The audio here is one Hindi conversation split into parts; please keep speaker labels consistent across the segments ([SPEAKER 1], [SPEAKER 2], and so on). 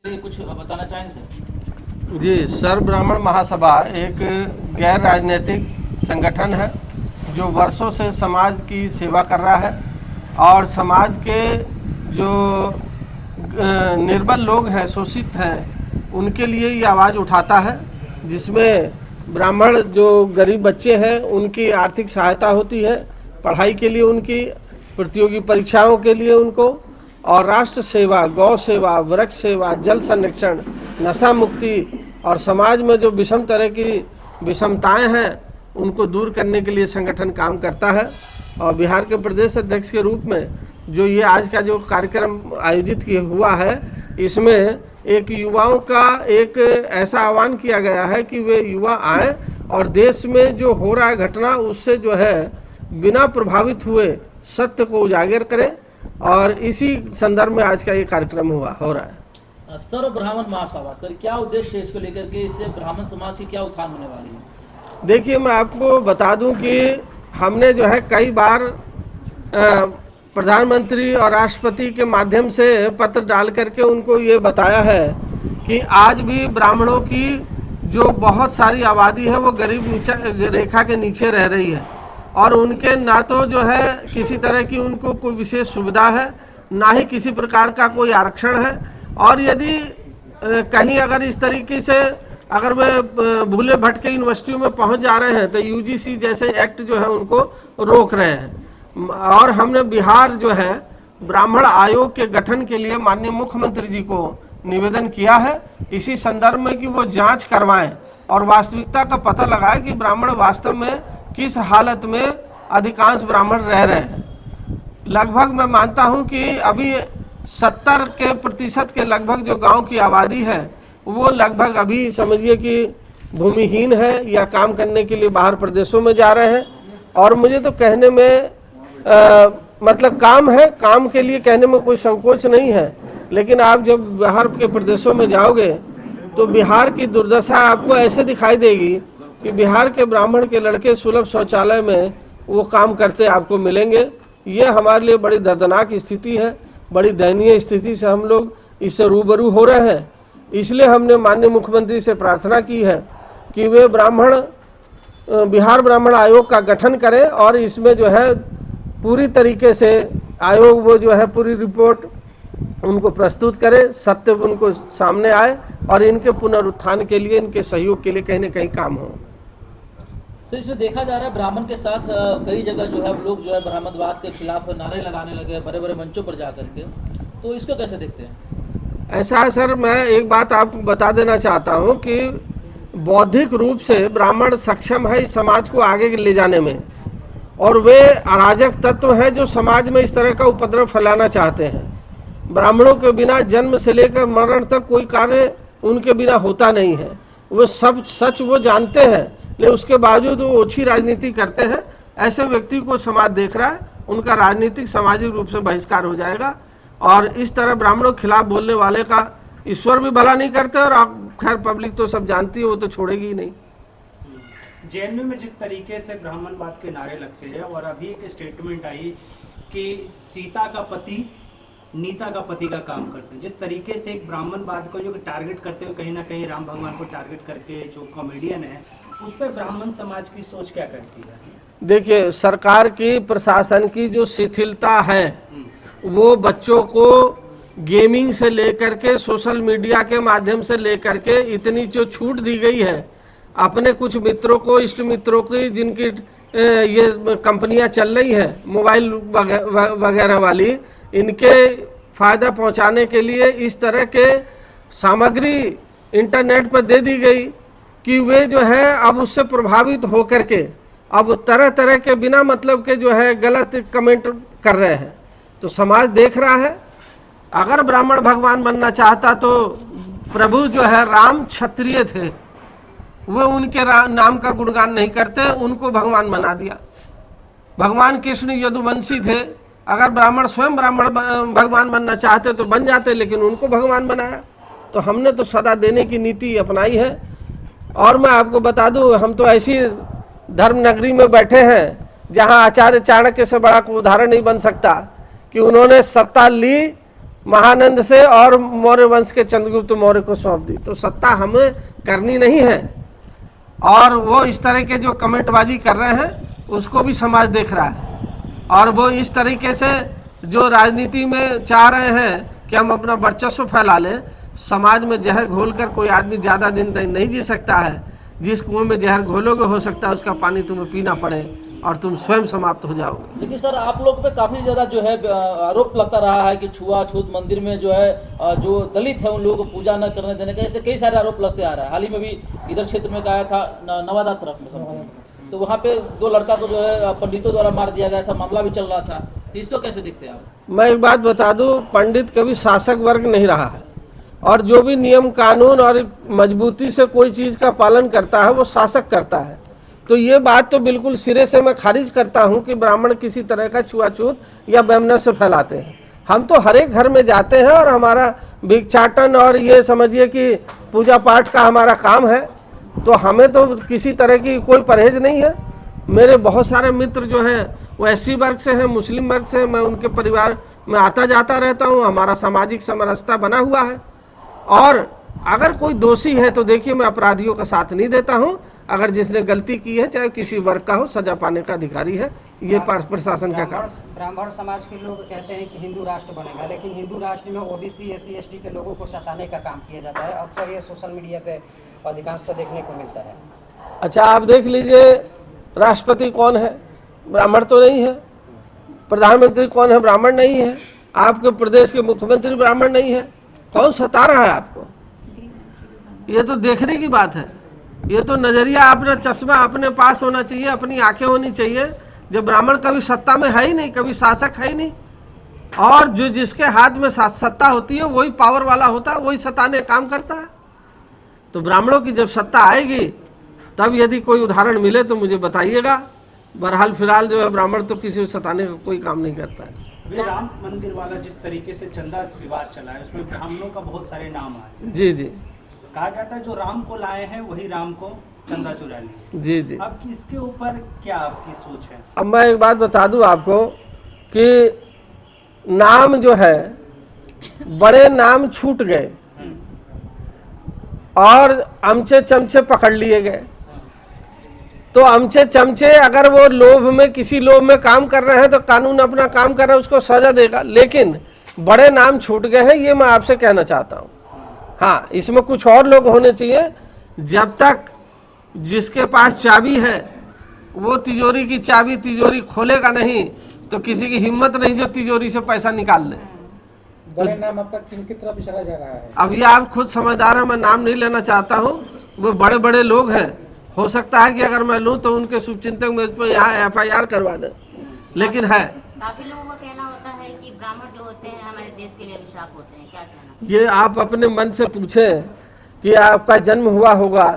[SPEAKER 1] कुछ बताना चाहेंगे सर?
[SPEAKER 2] जी, सर्व ब्राह्मण महासभा एक गैर राजनीतिक संगठन है जो वर्षों से समाज की सेवा कर रहा है और समाज के जो निर्बल लोग हैं, शोषित हैं, उनके लिए ये आवाज़ उठाता है, जिसमें ब्राह्मण जो गरीब बच्चे हैं उनकी आर्थिक सहायता होती है, पढ़ाई के लिए उनकी, प्रतियोगी परीक्षाओं के लिए उनको, और राष्ट्र सेवा, गौ सेवा, वृक्ष सेवा, जल संरक्षण, नशा मुक्ति और समाज में जो विषम तरह की विषमताएं हैं उनको दूर करने के लिए संगठन काम करता है। और बिहार के प्रदेश अध्यक्ष के रूप में जो ये आज का जो कार्यक्रम आयोजित किया हुआ है, इसमें एक युवाओं का एक ऐसा आह्वान किया गया है कि वे युवा आएँ और देश में जो हो रहा है घटना उससे जो है बिना प्रभावित हुए सत्य को उजागर करें, और इसी संदर्भ में आज का ये कार्यक्रम हो रहा है।
[SPEAKER 1] सर्व ब्राह्मण महासभा सर, क्या उद्देश्य है इसको लेकर के? इससे ब्राह्मण समाज की क्या उत्थान होने वाली है?
[SPEAKER 2] देखिए, मैं आपको बता दूं कि हमने जो है कई बार प्रधानमंत्री और राष्ट्रपति के माध्यम से पत्र डाल करके उनको ये बताया है कि आज भी ब्राह्मणों की जो बहुत सारी आबादी है वो गरीब रेखा के नीचे रह रही है और उनके ना तो जो है किसी तरह की उनको कोई विशेष सुविधा है, ना ही किसी प्रकार का कोई आरक्षण है। और यदि कहीं अगर इस तरीके से अगर वे भूले भटके यूनिवर्सिटियों में पहुंच जा रहे हैं तो यूजीसी जैसे एक्ट जो है उनको रोक रहे हैं। और हमने बिहार जो है ब्राह्मण आयोग के गठन के लिए माननीय मुख्यमंत्री जी को निवेदन किया है इसी संदर्भ में कि वो जांच करवाएं और वास्तविकता का पता लगाए कि ब्राह्मण वास्तव में किस हालत में अधिकांश ब्राह्मण रह रहे हैं। लगभग मैं मानता हूं कि अभी 70% के लगभग जो गांव की आबादी है वो लगभग अभी समझिए कि भूमिहीन है या काम करने के लिए बाहर प्रदेशों में जा रहे हैं। और मुझे तो कहने में मतलब काम है, काम के लिए कहने में कोई संकोच नहीं है, लेकिन आप जब बाहर के प्रदेशों में जाओगे तो बिहार की दुर्दशा आपको ऐसे दिखाई देगी कि बिहार के ब्राह्मण के लड़के सुलभ शौचालय में वो काम करते आपको मिलेंगे। ये हमारे लिए बड़ी दर्दनाक स्थिति है, बड़ी दयनीय स्थिति से हम लोग इससे रूबरू हो रहे हैं। इसलिए हमने माननीय मुख्यमंत्री से प्रार्थना की है कि वे बिहार ब्राह्मण आयोग का गठन करें और इसमें जो है पूरी तरीके से आयोग वो जो है पूरी रिपोर्ट उनको प्रस्तुत करे, सत्य उनको सामने आए और इनके पुनरुत्थान के लिए, इनके सहयोग के लिए कहीं न कहीं काम हो।
[SPEAKER 1] सर, इसमें देखा जा रहा है ब्राह्मण के साथ कई जगह जो है लोग जो है ब्राह्मणवाद के खिलाफ नारे लगाने लगे बड़े बड़े मंचों पर जा करके, तो इसको कैसे देखते हैं?
[SPEAKER 2] ऐसा है सर, मैं एक बात आपको बता देना चाहता हूं कि बौद्धिक रूप से ब्राह्मण सक्षम है इस समाज को आगे ले जाने में, और वे अराजक तत्व हैं जो समाज में इस तरह का उपद्रव फैलाना चाहते हैं। ब्राह्मणों के बिना जन्म से लेकर मरण तक कोई कार्य उनके बिना होता नहीं है, वो सब सच वो जानते हैं, लेकिन उसके बावजूद वो ओछी राजनीति करते हैं। ऐसे व्यक्ति को समाज देख रहा है, उनका राजनीतिक सामाजिक रूप से बहिष्कार हो जाएगा। और इस तरह ब्राह्मणों के खिलाफ बोलने वाले का ईश्वर भी भला नहीं करते, और आप खैर पब्लिक तो सब जानती है, वो तो छोड़ेगी ही नहीं।
[SPEAKER 3] जेएनयू में जिस तरीके से ब्राह्मणवाद के नारे लगते हैं और अभी एक स्टेटमेंट आई कि सीता का पति नीता का पति का काम करते हैं, जिस तरीके से एक ब्राह्मणवाद को जो टारगेट करते हुए कहीं ना कहीं राम भगवान को टारगेट करके जो कॉमेडियन है, उस पर ब्राह्मण समाज की सोच क्या करती है? देखिए,
[SPEAKER 2] सरकार की प्रशासन की जो शिथिलता है वो बच्चों को गेमिंग से लेकर के सोशल मीडिया के माध्यम से लेकर के इतनी जो छूट दी गई है, अपने कुछ मित्रों को, इष्ट मित्रों की जिनकी ये कंपनियां चल रही है मोबाइल वगैरह वाली, इनके फ़ायदा पहुंचाने के लिए इस तरह के सामग्री इंटरनेट पर दे दी गई कि वे जो है अब उससे प्रभावित होकर के अब तरह तरह के बिना मतलब के जो है गलत कमेंट कर रहे हैं। तो समाज देख रहा है। अगर ब्राह्मण भगवान बनना चाहता तो प्रभु जो है राम क्षत्रिय थे, वे उनके नाम का गुणगान नहीं करते, उनको भगवान बना दिया। भगवान कृष्ण यदुवंशी थे, अगर ब्राह्मण स्वयं ब्राह्मण भगवान बनना चाहते तो बन जाते, लेकिन उनको भगवान बनाया। तो हमने तो सदा देने की नीति अपनाई है। और मैं आपको बता दूं, हम तो ऐसी धर्म नगरी में बैठे हैं जहां आचार्य चाणक्य से बड़ा कोई उदाहरण नहीं बन सकता कि उन्होंने सत्ता ली महानंद से और मौर्य वंश के चंद्रगुप्त मौर्य को सौंप दी। तो सत्ता हमें करनी नहीं है, और वो इस तरह के जो कमेंटबाजी कर रहे हैं उसको भी समाज देख रहा है, और वो इस तरीके से जो राजनीति में चाह रहे हैं कि हम अपना वर्चस्व फैला लें। समाज में जहर घोलकर कोई आदमी ज़्यादा दिन तक नहीं जी सकता है। जिस कुएं में जहर घोलोगे हो सकता है उसका पानी तुम्हें पीना पड़े और तुम स्वयं समाप्त हो जाओगे।
[SPEAKER 1] लेकिन सर आप लोग पे काफ़ी ज़्यादा जो है आरोप लगता रहा है कि छुआछूत मंदिर में जो है जो दलित है उन लोगों को पूजा न करने देने का, ऐसे कई सारे आरोप लगते आ रहा है। हाल ही में भी इधर क्षेत्र में कहा था नवादा तरफ में, तो वहाँ पे 2 लड़का को जो है पंडितों द्वारा मार दिया गया, ऐसा मामला भी चल रहा था। तो इसको कैसे देखते हैं आप?
[SPEAKER 2] मैं एक बात बता दूं, पंडित कभी शासक वर्ग नहीं रहा है, और जो भी नियम कानून और मजबूती से कोई चीज़ का पालन करता है वो शासक करता है। तो ये बात तो बिल्कुल सिरे से मैं खारिज करता हूँ कि ब्राह्मण किसी तरह का छुआछूत या वैमनस्य फैलाते हैं। हम तो हर एक घर में जाते हैं और हमारा भिक्षाटन और ये समझिए कि पूजा पाठ का हमारा काम है, तो हमें तो किसी तरह की कोई परहेज नहीं है। मेरे बहुत सारे मित्र जो हैं वो एससी वर्ग से हैं, मुस्लिम वर्ग से हैं, मैं उनके परिवार में आता जाता रहता हूँ, हमारा सामाजिक समरसता बना हुआ है। और अगर कोई दोषी है तो देखिए मैं अपराधियों का साथ नहीं देता हूँ। अगर जिसने गलती की है चाहे किसी वर्ग का हो, सजा पाने का अधिकारी है, ये प्रशासन का काम।
[SPEAKER 4] ब्राह्मण समाज के लोग कहते हैं कि हिंदू राष्ट्र बनेगा, लेकिन हिंदू राष्ट्र में ओबीसी एससी एसटी के लोगों को सताने का काम किया जाता है। अक्सर ये सोशल मीडिया पे अधिकांशतः देखने को मिलता है।
[SPEAKER 2] अच्छा, आप देख लीजिए राष्ट्रपति कौन है, ब्राह्मण तो नहीं है। प्रधानमंत्री कौन है, ब्राह्मण नहीं है। आपके प्रदेश के मुख्यमंत्री ब्राह्मण नहीं है। कौन सता रहा है आपको? ये तो देखने की बात है। ये तो नजरिया, अपना चश्मा अपने पास होना चाहिए, अपनी आंखें होनी चाहिए। जब ब्राह्मण कभी सत्ता में है ही नहीं, कभी शासक है ही नहीं, और जो जिसके हाथ में सत्ता होती है वही पावर वाला होता है, वही सताने काम करता है। तो ब्राह्मणों की जब सत्ता आएगी तब यदि कोई उदाहरण मिले तो मुझे बताइएगा। बहरहाल फिलहाल जो है ब्राह्मण तो किसी को सताने का कोई काम नहीं करता है।
[SPEAKER 3] वे राम मंदिर वाला जिस तरीके से चंदा विवाद चला है उसमें ब्राह्मणों का बहुत सारे नाम आए।
[SPEAKER 2] जी जी,
[SPEAKER 3] कहा जाता है जो राम को लाए हैं वही राम को चंदा चुरा लिए।
[SPEAKER 2] जी जी।
[SPEAKER 3] अब इसके ऊपर क्या आपकी सोच है?
[SPEAKER 2] अब मैं एक बात बता दूं आपको कि नाम जो है, बड़े नाम छूट गए और अमचे चमचे पकड़ लिए गए। तो अमचे चमचे अगर वो लोभ में, किसी लोभ में काम कर रहे हैं तो कानून अपना काम कर रहा है, उसको सजा देगा। लेकिन बड़े नाम छूट गए हैं, ये मैं आपसे कहना चाहता हूँ। हाँ, इसमें कुछ और लोग होने चाहिए। जब तक जिसके पास चाबी है वो तिजोरी की चाबी तिजोरी खोलेगा नहीं, तो किसी की हिम्मत नहीं जो तिजोरी से पैसा निकाल ले।
[SPEAKER 5] बड़े नाम आपका किनकी तरफ इशारा जा रहा है?
[SPEAKER 2] अब ये आप खुद समझदार हैं, मैं नाम नहीं लेना चाहता हूँ। वो बड़े बड़े लोग हैं, हो सकता है कि अगर मैं लूँ तो उनके शुभचिंतक मुझ पर यहाँ FIR करवा दें, लेकिन है।
[SPEAKER 6] काफी लोगों का कहना होता है कि ब्राह्मण जो होते हैं हमारे देश के लिए अभिशाप होते हैं, क्या कहना?
[SPEAKER 2] ये आप अपने मन से पूछें कि आपका जन्म हुआ होगा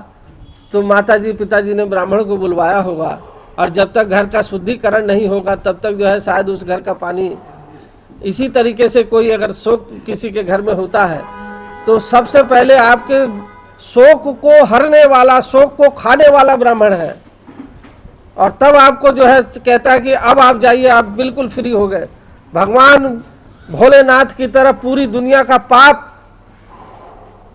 [SPEAKER 2] तो माताजी पिताजी ने ब्राह्मण को बुलवाया होगा, और जब तक घर का शुद्धिकरण नहीं होगा तब तक जो है शायद उस घर का पानी। इसी तरीके से कोई अगर शोक किसी के घर में होता है तो सबसे पहले आपके शोक को हरने वाला, शोक को खाने वाला ब्राह्मण है, और तब आपको जो है कहता है कि अब आप जाइए, आप बिल्कुल फ्री हो गए। भगवान भोलेनाथ की तरफ पूरी दुनिया का पाप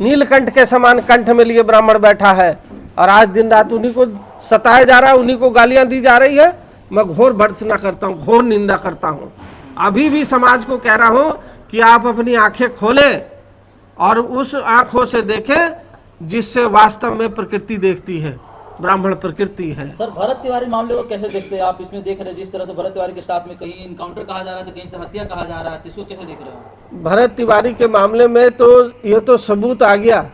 [SPEAKER 2] नीलकंठ के समान कंठ में लिए ब्राह्मण बैठा है, और आज दिन रात उन्हीं को सताया जा रहा है, उन्हीं को गालियां दी जा रही है। मैं घोर भर्त्सना करता हूँ, घोर निंदा करता हूँ। अभी भी समाज को कह रहा हूँ कि आप अपनी आंखें खोलें और उस आंखों से देखें जिससे वास्तव में प्रकृति देखती है, ब्राह्मण प्रकृति है।
[SPEAKER 1] सर भरत तिवारी मामले को कैसे देखते हैं आप? इसमें देख रहे हैं जिस तरह से भरत तिवारी के साथ में कहीं इनकाउंटर कहा जा रहा है तो कहीं से हत्या कहा जा रहा है, तो इसको कैसे देख रहे हो?
[SPEAKER 2] भरत तिवारी के मामले में तो ये तो सबूत आ गया,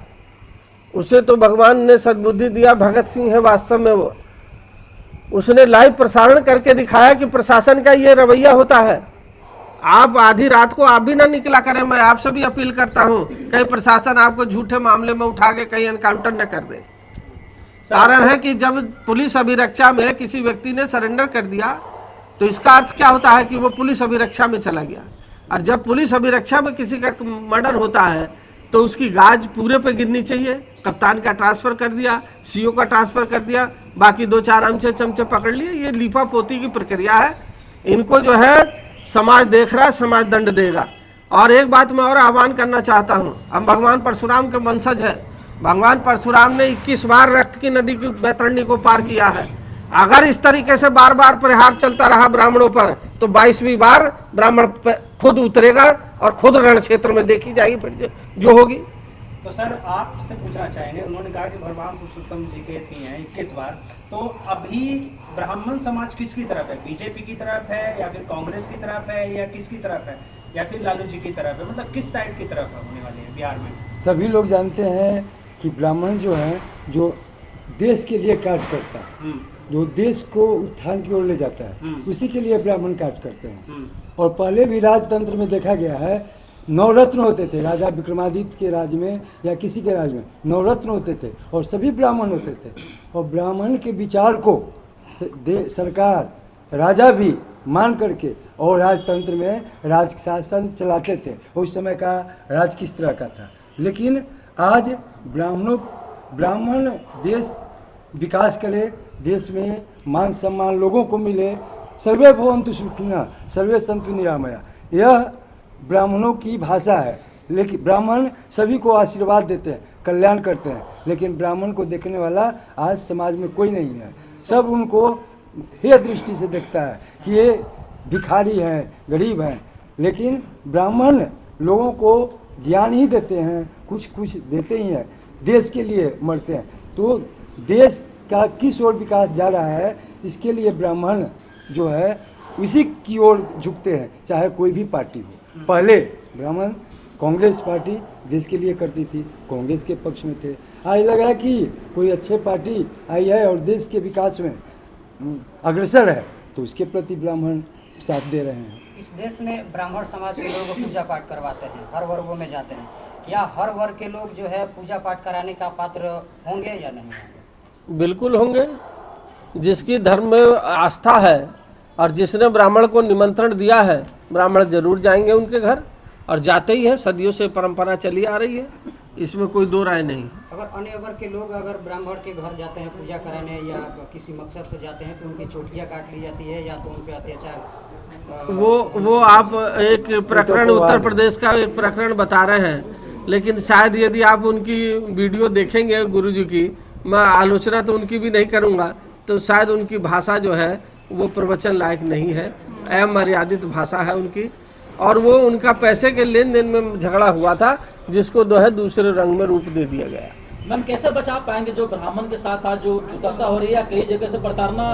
[SPEAKER 2] उसे तो भगवान ने सद्बुद्धि दिया। भगत सिंह है वास्तव में वो, उसने लाइव प्रसारण करके दिखाया कि प्रशासन का ये रवैया होता है। आप आधी रात को आप भी ना निकला करें, मैं आपसे भी अपील करता हूँ, कहीं प्रशासन आपको झूठे मामले में उठा के कहीं एनकाउंटर न कर दे। कारण है कि जब पुलिस अभिरक्षा में किसी व्यक्ति ने सरेंडर कर दिया तो इसका अर्थ क्या होता है कि वो पुलिस अभिरक्षा में चला गया, और जब पुलिस अभिरक्षा में किसी का मर्डर होता है तो उसकी गाज पूरे पे गिरनी चाहिए। कप्तान का ट्रांसफ़र कर दिया, CO का ट्रांसफ़र कर दिया, बाकी 2-4 अमचे चमचे पकड़ लिए। ये लीपा पोती की प्रक्रिया है, इनको जो है समाज देख रहा है, समाज दंड देगा। और एक बात मैं और आह्वान करना चाहता हूँ, हम भगवान परशुराम के वंशज हैं। भगवान परशुराम ने 21 बार रक्त की नदी की बैतरणी को पार किया है। अगर इस तरीके से बार बार प्रहार चलता रहा ब्राह्मणों पर तो 22वीं बार ब्राह्मण खुद उतरेगा और खुद रण क्षेत्र में देखी जाएगी फिर जो होगी।
[SPEAKER 3] तो सर आपसे पूछना चाहेंगे, उन्होंने कहा कि भगवान पुरुषोत्तम जी के थी हैं 21 बार, तो अभी ब्राह्मण समाज किसकी तरफ है? बीजेपी की तरफ है या फिर कांग्रेस की तरफ है या किसकी तरफ है या फिर लालू जी की तरफ है? मतलब किस साइड की तरफ है होने वाले हैं बिहार में?
[SPEAKER 7] सभी लोग जानते हैं कि ब्राह्मण जो है जो देश के लिए कार्य करता है, जो देश को उत्थान की ओर ले जाता है, उसी के लिए ब्राह्मण कार्य करते हैं। और पहले भी राजतंत्र में देखा गया है, नवरत्न होते थे राजा विक्रमादित्य के राज में या किसी के राज में नवरत्न होते थे और सभी ब्राह्मण होते थे। और ब्राह्मण के विचार को सरकार राजा भी मान करके और राजतंत्र में राज शासन चलाते थे। उस समय का राज किस तरह का था। लेकिन आज ब्राह्मण देश विकास करे, देश में मान सम्मान लोगों को मिले, सर्वे भवन्तु सुखिनः सर्वे सन्तु निरामया, यह ब्राह्मणों की भाषा है। लेकिन ब्राह्मण सभी को आशीर्वाद देते हैं, कल्याण करते हैं, लेकिन ब्राह्मण को देखने वाला आज समाज में कोई नहीं है। सब उनको हे दृष्टि से देखता है कि ये भिखारी हैं, गरीब हैं। लेकिन ब्राह्मण लोगों को ज्ञान ही देते हैं, कुछ कुछ देते ही हैं, देश के लिए मरते हैं। तो देश का किस ओर विकास जा रहा है, इसके लिए ब्राह्मण जो है उसी की ओर झुकते हैं, चाहे कोई भी पार्टी हो। पहले ब्राह्मण कांग्रेस पार्टी देश के लिए करती थी, कांग्रेस के पक्ष में थे। आज लगा कि कोई अच्छे पार्टी आई है और देश के विकास में अग्रसर है, तो उसके प्रति ब्राह्मण साथ दे रहे हैं।
[SPEAKER 4] इस देश में ब्राह्मण समाज के लोग पूजा पाठ करवाते हैं, हर वर्गों में जाते हैं। क्या हर वर्ग के लोग जो है पूजा पाठ कराने का पात्र होंगे या नहीं होंगे?
[SPEAKER 2] बिल्कुल होंगे। जिसकी धर्म में आस्था है और जिसने ब्राह्मण को निमंत्रण दिया है, ब्राह्मण जरूर जाएंगे उनके घर और जाते ही हैं। सदियों से परंपरा चली आ रही है, इसमें कोई दो राय नहीं।
[SPEAKER 4] अगर अन्य वर्ग के लोग अगर ब्राह्मण के घर जाते हैं पूजा कराने या किसी मकसद से जाते हैं तो उनकी चोटियाँ काट ली जाती है या तो उन पर अत्याचार।
[SPEAKER 2] वो आप एक प्रकरण उत्तर प्रदेश का एक प्रकरण बता रहे हैं, लेकिन शायद यदि आप उनकी वीडियो देखेंगे गुरुजी की, मैं आलोचना तो उनकी भी नहीं करूँगा, तो शायद उनकी भाषा जो है वो प्रवचन लायक नहीं है, अमर्यादित भाषा है उनकी। और वो उनका पैसे के लेन देन में झगड़ा हुआ था, जिसको जो है दूसरे रंग में रूप दे दिया गया।
[SPEAKER 1] मैम कैसे बचा पाएंगे जो ब्राह्मण के साथ आज जो दुर्दशा हो रही है, कई जगह से प्रताड़ना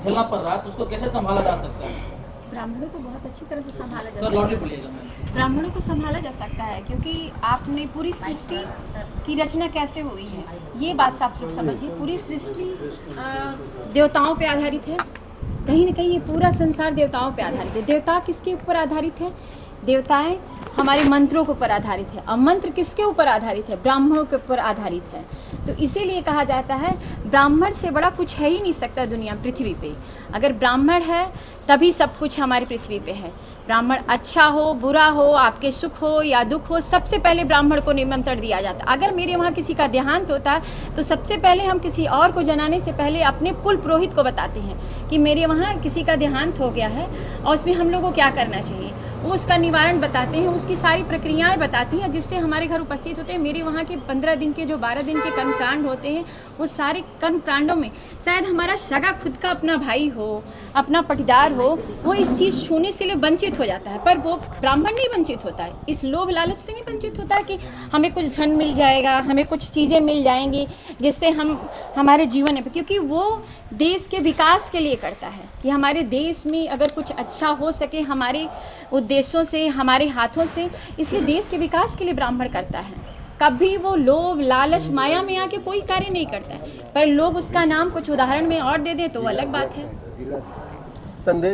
[SPEAKER 1] झेलना पड़ रहा है, तो उसको कैसे संभाला जा सकता है?
[SPEAKER 8] ब्राह्मणों को बहुत अच्छी तरह से संभाला जा
[SPEAKER 1] सर
[SPEAKER 8] सकता
[SPEAKER 1] लॉटरी
[SPEAKER 8] है।
[SPEAKER 1] बोलिएगा मैम।
[SPEAKER 8] ब्राह्मणों को संभाला जा सकता है क्योंकि आपने पूरी सृष्टि की रचना कैसे हुई है ये बात से आप लोग समझिए। पूरी सृष्टि देवताओं पे आधारित है, कहीं ना कहीं ये पूरा संसार देवताओं पे आधारित है। देवता किसके ऊपर आधारित है? देवताएं हमारे मंत्रों के ऊपर आधारित है। और मंत्र किसके ऊपर आधारित है? ब्राह्मणों के ऊपर आधारित है। तो इसीलिए कहा जाता है ब्राह्मण से बड़ा कुछ है ही नहीं सकता दुनिया पृथ्वी पे। अगर ब्राह्मण है तभी सब कुछ हमारी पृथ्वी पे है। ब्राह्मण अच्छा हो बुरा हो, आपके सुख हो या दुख हो, सबसे पहले ब्राह्मण को निमंत्रण दिया जाता है। अगर मेरे वहाँ किसी का देहांत होता है तो सबसे पहले हम किसी और को जनाने से पहले अपने कुल पुरोहित को बताते हैं कि मेरे वहाँ किसी का देहांत हो गया है और उसमें हम लोगों को क्या करना चाहिए। वो उसका निवारण बताते हैं, उसकी सारी प्रक्रियाएं बताती हैं, जिससे हमारे घर उपस्थित होते हैं। मेरे वहाँ के 15 दिन के जो 12 दिन के कर्मकांड होते हैं, वो सारे कर्मकांडों में शायद हमारा सगा खुद का अपना भाई हो, अपना पटीदार हो, वो इस चीज़ छूने से लिए वंचित हो जाता है, पर वो ब्राह्मण नहीं वंचित होता है। इस लोभ लालच से नहीं वंचित होता है कि हमें कुछ धन मिल जाएगा, हमें कुछ चीज़ें मिल जाएंगी जिससे हम हमारे जीवन में, क्योंकि वो देश के विकास के लिए करता है कि हमारे देश में अगर कुछ अच्छा हो सके हमारे उद्देश्यों से, हमारे हाथों से, इसलिए देश के विकास के लिए ब्राह्मण करता है। कभी वो लोभ लालच माया में आके कोई कार्य नहीं करता है, पर लोग उसका नाम कुछ उदाहरण में और दे दे तो अलग बात है।
[SPEAKER 2] संदेश